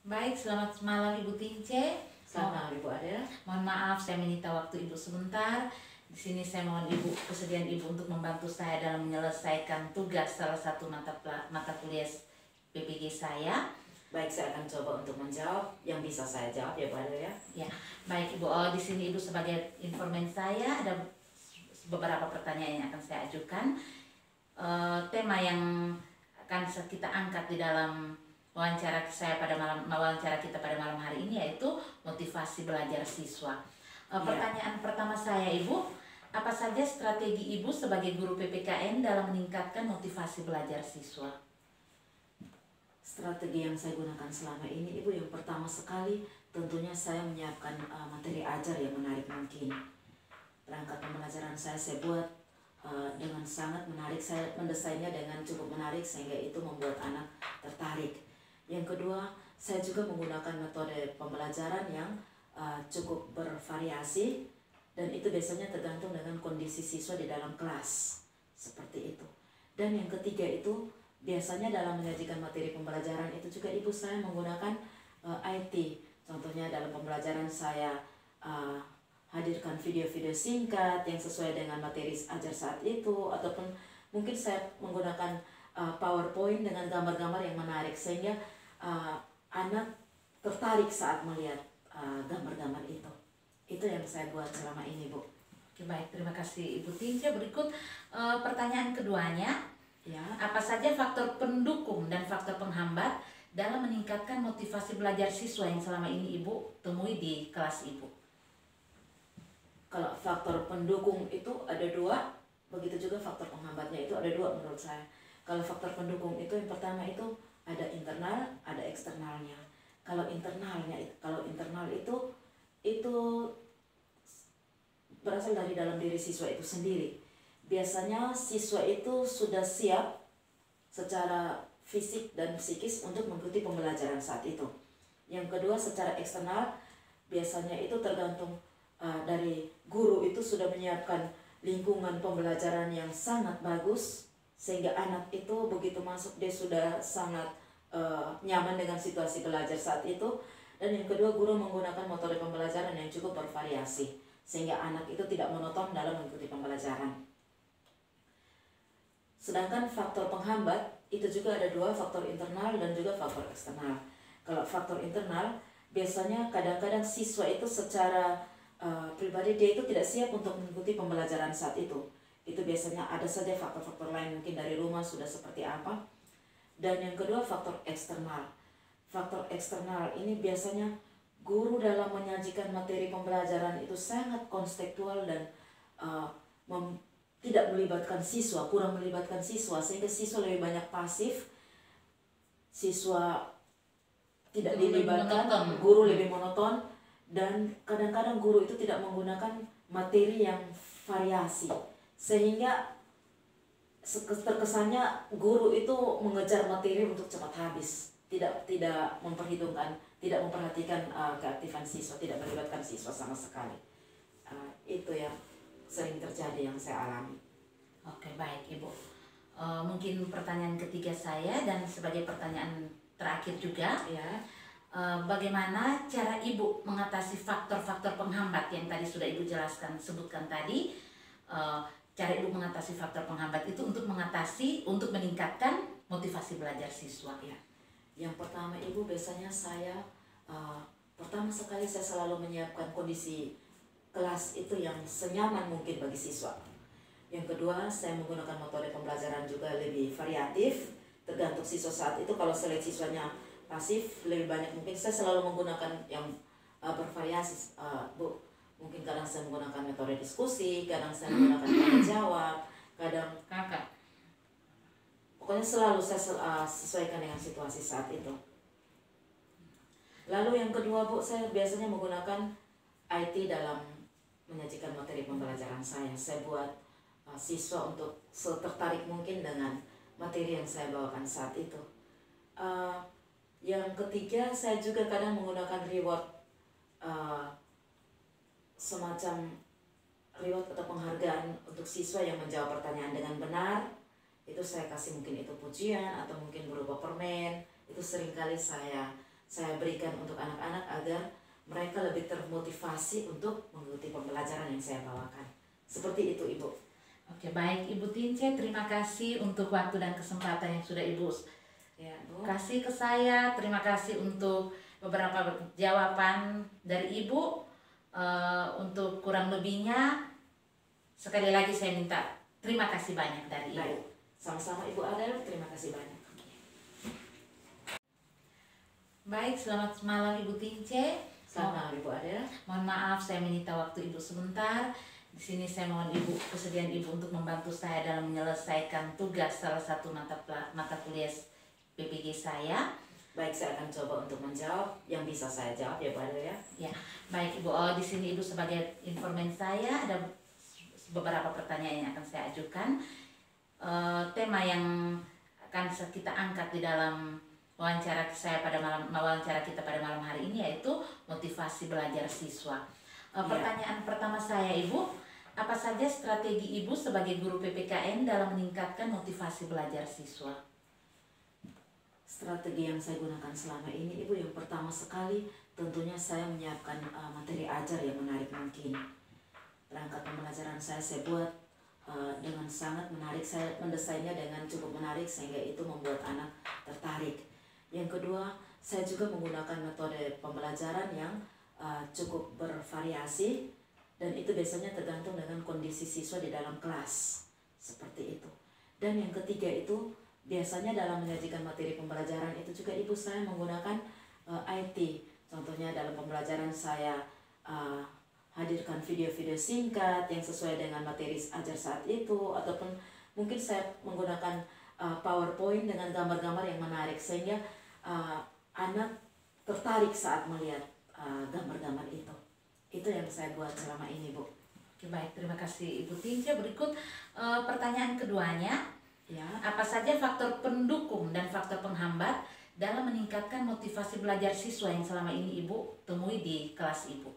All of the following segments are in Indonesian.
Baik, selamat malam Ibu Tince. Selamat malam Ibu Adel. Mohon maaf saya menyita waktu Ibu sebentar. Di sini saya mohon Ibu kesediaan Ibu untuk membantu saya dalam menyelesaikan tugas salah satu mata kuliah PPG saya. Baik, saya akan coba untuk menjawab yang bisa saya jawab ya Bu Adel ya. Ya, baik Ibu. Di sini Ibu sebagai informan saya ada beberapa pertanyaan yang akan saya ajukan. Tema yang akan kita angkat di dalam wawancara kita pada malam hari ini yaitu motivasi belajar siswa. Pertanyaan pertama saya Ibu, apa saja strategi Ibu sebagai guru PPKN dalam meningkatkan motivasi belajar siswa? Strategi yang saya gunakan selama ini Ibu, yang pertama sekali tentunya saya menyiapkan materi ajar yang menarik mungkin. Perangkat pembelajaran saya buat dengan sangat menarik, saya mendesainnya dengan cukup menarik sehingga itu membuat anak tertarik. Yang kedua, saya juga menggunakan metode pembelajaran yang cukup bervariasi dan itu biasanya tergantung dengan kondisi siswa di dalam kelas, seperti itu. Dan yang ketiga itu biasanya dalam menyajikan materi pembelajaran itu juga Ibu saya menggunakan IT. Contohnya dalam pembelajaran saya hadirkan video-video singkat yang sesuai dengan materi ajar saat itu, ataupun mungkin saya menggunakan PowerPoint dengan gambar-gambar yang menarik sehingga anak tertarik saat melihat gambar-gambar itu. Itu yang saya buat selama ini Bu. Oke, baik, terima kasih Ibu Tinja. Berikut pertanyaan keduanya. Ya. Apa saja faktor pendukung dan faktor penghambat dalam meningkatkan motivasi belajar siswa yang selama ini Ibu temui di kelas Ibu? Kalau faktor pendukung itu ada dua, begitu juga faktor penghambatnya itu ada dua menurut saya. Kalau faktor pendukung itu yang pertama itu ada internal, ada eksternalnya. Kalau internal itu berasal dari dalam diri siswa itu sendiri. Biasanya siswa itu sudah siap secara fisik dan psikis untuk mengikuti pembelajaran saat itu. Yang kedua, secara eksternal biasanya itu tergantung dari guru itu sudah menyiapkan lingkungan pembelajaran yang sangat bagus sehingga anak itu begitu masuk dia sudah sangat nyaman dengan situasi belajar saat itu. Dan yang kedua, guru menggunakan metode pembelajaran yang cukup bervariasi sehingga anak itu tidak monoton dalam mengikuti pembelajaran. Sedangkan faktor penghambat itu juga ada dua, faktor internal dan juga faktor eksternal. Kalau faktor internal biasanya kadang-kadang siswa itu secara pribadi dia itu tidak siap untuk mengikuti pembelajaran saat itu. Itu biasanya ada saja faktor-faktor lain mungkin dari rumah sudah seperti apa. Dan yang kedua, faktor eksternal. Faktor eksternal ini biasanya guru dalam menyajikan materi pembelajaran itu sangat konseptual dan tidak melibatkan siswa, kurang melibatkan siswa sehingga siswa lebih banyak pasif, siswa tidak dilibatkan, guru lebih monoton. Dan kadang-kadang guru itu tidak menggunakan materi yang variasi sehingga terkesannya guru itu mengejar materi untuk cepat habis, tidak memperhatikan keaktifan siswa, tidak melibatkan siswa sama sekali. Itu yang sering terjadi yang saya alami. Oke, baik Ibu. Mungkin pertanyaan ketiga saya dan sebagai pertanyaan terakhir juga ya. Bagaimana cara Ibu mengatasi faktor-faktor penghambat yang tadi sudah Ibu sebutkan tadi? Cara Ibu mengatasi faktor penghambat itu untuk meningkatkan motivasi belajar siswa. Ya. Yang pertama Ibu, biasanya saya pertama sekali saya selalu menyiapkan kondisi kelas itu yang senyaman mungkin bagi siswa. Yang kedua, saya menggunakan metode pembelajaran juga lebih variatif tergantung siswa saat itu. Kalau saya lihat siswanya pasif, lebih banyak mungkin saya selalu menggunakan yang bervariasi Bu. Mungkin kadang saya menggunakan metode diskusi, kadang saya menggunakan tanya jawab, kadang kakak. Pokoknya selalu saya sesuaikan dengan situasi saat itu. Lalu yang kedua Bu, saya biasanya menggunakan IT dalam menyajikan materi pembelajaran saya. Saya buat siswa untuk setertarik mungkin dengan materi yang saya bawakan saat itu. Yang ketiga, saya juga kadang menggunakan reward, semacam reward atau penghargaan untuk siswa yang menjawab pertanyaan dengan benar. Itu saya kasih mungkin itu pujian atau mungkin berupa permen. Itu seringkali saya saya berikan untuk anak-anak agar mereka lebih termotivasi untuk mengikuti pembelajaran yang saya bawakan. Seperti itu, Ibu. Oke, baik Ibu Tince, terima kasih untuk waktu dan kesempatan yang sudah Ibu kasih ke saya. Terima kasih untuk beberapa jawaban dari Ibu. Untuk kurang lebihnya, sekali lagi saya minta terima kasih banyak dari Ibu. Baik, sama-sama Ibu Adel, terima kasih banyak. Baik, selamat malam Ibu Tince. Selamat malam Ibu Adel. Mohon maaf saya menyita waktu Ibu sebentar. Di sini saya mohon kesediaan Ibu untuk membantu saya dalam menyelesaikan tugas salah satu mata kuliah PPG saya. Baik, saya akan coba untuk menjawab yang bisa saya jawab ya Bu Adel ya. Ya, baik Ibu. Di sini Ibu sebagai informan saya ada beberapa pertanyaan yang akan saya ajukan. Tema yang akan kita angkat di dalam wawancara kita pada malam hari ini yaitu motivasi belajar siswa. Pertanyaan pertama saya, Ibu, apa saja strategi Ibu sebagai guru PPKN dalam meningkatkan motivasi belajar siswa? Strategi yang saya gunakan selama ini, Ibu, yang pertama sekali tentunya saya menyiapkan materi ajar yang menarik mungkin. Perangkat pembelajaran saya buat dengan sangat menarik, saya mendesainnya dengan cukup menarik sehingga itu membuat anak tertarik. Yang kedua, saya juga menggunakan metode pembelajaran yang cukup bervariasi dan itu biasanya tergantung dengan kondisi siswa di dalam kelas, seperti itu. Dan yang ketiga itu biasanya dalam menyajikan materi pembelajaran itu juga Ibu saya menggunakan IT. Contohnya dalam pembelajaran saya hadirkan video-video singkat yang sesuai dengan materi ajar saat itu, ataupun mungkin saya menggunakan PowerPoint dengan gambar-gambar yang menarik sehingga anak tertarik saat melihat gambar-gambar itu. Itu yang saya buat selama ini, Bu. Oke, baik, terima kasih Ibu Tince. Berikut pertanyaan keduanya. Ya. Apa saja faktor pendukung dan faktor penghambat dalam meningkatkan motivasi belajar siswa yang selama ini Ibu temui di kelas Ibu?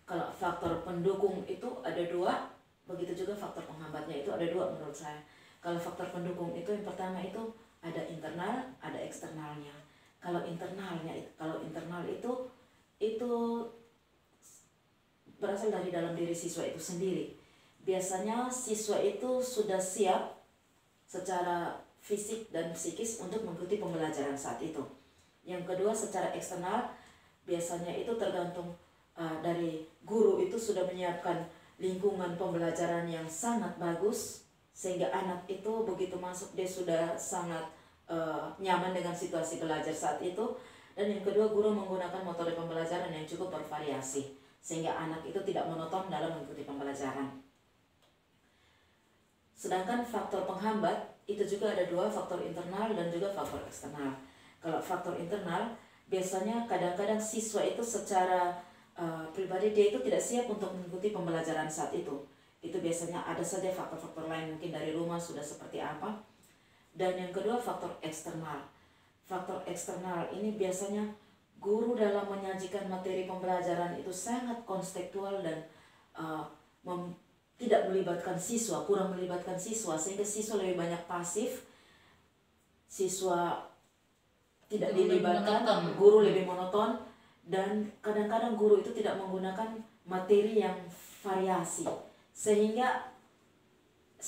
Kalau faktor pendukung itu ada dua, begitu juga faktor penghambatnya itu ada dua menurut saya. Kalau faktor pendukung itu yang pertama itu ada internal, ada eksternalnya. Kalau internal itu berasal dari dalam diri siswa itu sendiri. Biasanya siswa itu sudah siap secara fisik dan psikis untuk mengikuti pembelajaran saat itu. Yang kedua, secara eksternal, biasanya itu tergantung dari guru itu sudah menyiapkan lingkungan pembelajaran yang sangat bagus, sehingga anak itu begitu masuk dia sudah sangat nyaman dengan situasi belajar saat itu. Dan yang kedua, guru menggunakan metode pembelajaran yang cukup bervariasi, sehingga anak itu tidak monoton dalam mengikuti pembelajaran. Sedangkan faktor penghambat itu juga ada dua, faktor internal dan juga faktor eksternal. Kalau faktor internal, biasanya kadang-kadang siswa itu secara pribadi dia itu tidak siap untuk mengikuti pembelajaran saat itu. Itu biasanya ada saja faktor-faktor lain mungkin dari rumah sudah seperti apa. Dan yang kedua faktor eksternal. Faktor eksternal ini biasanya guru dalam menyajikan materi pembelajaran itu sangat konstekstual dan tidak melibatkan siswa, kurang melibatkan siswa, sehingga siswa lebih banyak pasif, siswa tidak dilibatkan, guru lebih monoton, dan kadang-kadang guru itu tidak menggunakan materi yang variasi, sehingga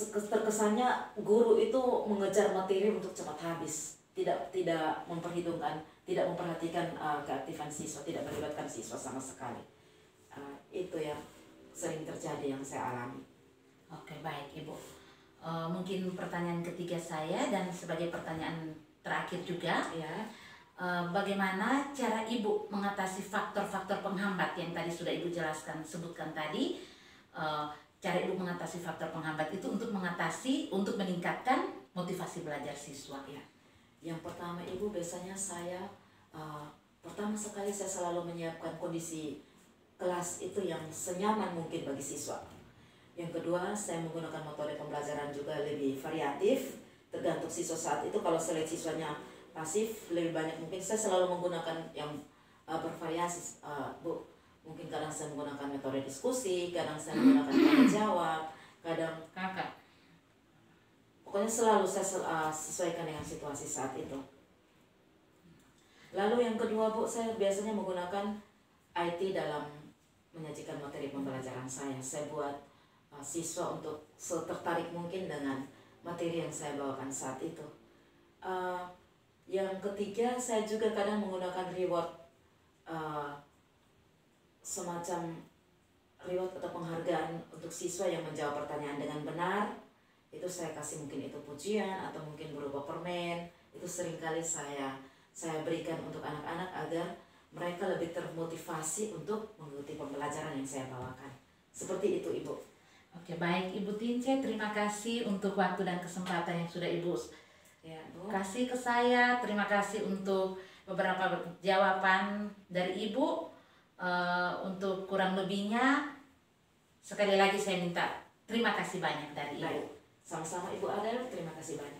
terkesannya guru itu mengejar materi untuk cepat habis, tidak memperhatikan keaktifan siswa, tidak melibatkan siswa sama sekali. Itu yang sering terjadi yang saya alami. Oke, baik Ibu. Mungkin pertanyaan ketiga saya dan sebagai pertanyaan terakhir juga, Ya. Bagaimana cara Ibu mengatasi faktor-faktor penghambat yang tadi sudah Ibu sebutkan tadi? Cara Ibu mengatasi faktor penghambat itu untuk meningkatkan motivasi belajar siswa. Ya. Yang pertama Ibu, biasanya saya pertama sekali saya selalu menyiapkan kondisi kelas itu yang senyaman mungkin bagi siswa. Yang kedua, saya menggunakan metode pembelajaran juga lebih variatif, tergantung siswa saat itu. Kalau saya lihat siswanya pasif, lebih banyak mungkin saya selalu menggunakan yang bervariasi, Bu. Mungkin kadang saya menggunakan metode diskusi, kadang saya menggunakan tanya jawab, kadang Kakak. Pokoknya selalu saya sesuaikan dengan situasi saat itu. Lalu yang kedua Bu, saya biasanya menggunakan IT dalam menyajikan materi pembelajaran saya. Saya buat siswa untuk setertarik mungkin dengan materi yang saya bawakan saat itu. Yang ketiga, saya juga kadang menggunakan reward, semacam reward atau penghargaan untuk siswa yang menjawab pertanyaan dengan benar. Itu saya kasih, mungkin itu pujian atau mungkin berupa permen. Itu seringkali saya berikan untuk anak-anak agar mereka lebih termotivasi untuk mengikuti pembelajaran yang saya bawakan. Seperti itu Ibu. Oke, baik Ibu Tince, terima kasih untuk waktu dan kesempatan yang sudah Ibu kasih ke saya. Terima kasih untuk beberapa jawaban dari Ibu. Untuk kurang lebihnya, sekali lagi saya minta terima kasih banyak dari Ibu. Sama-sama Ibu Adel, terima kasih banyak.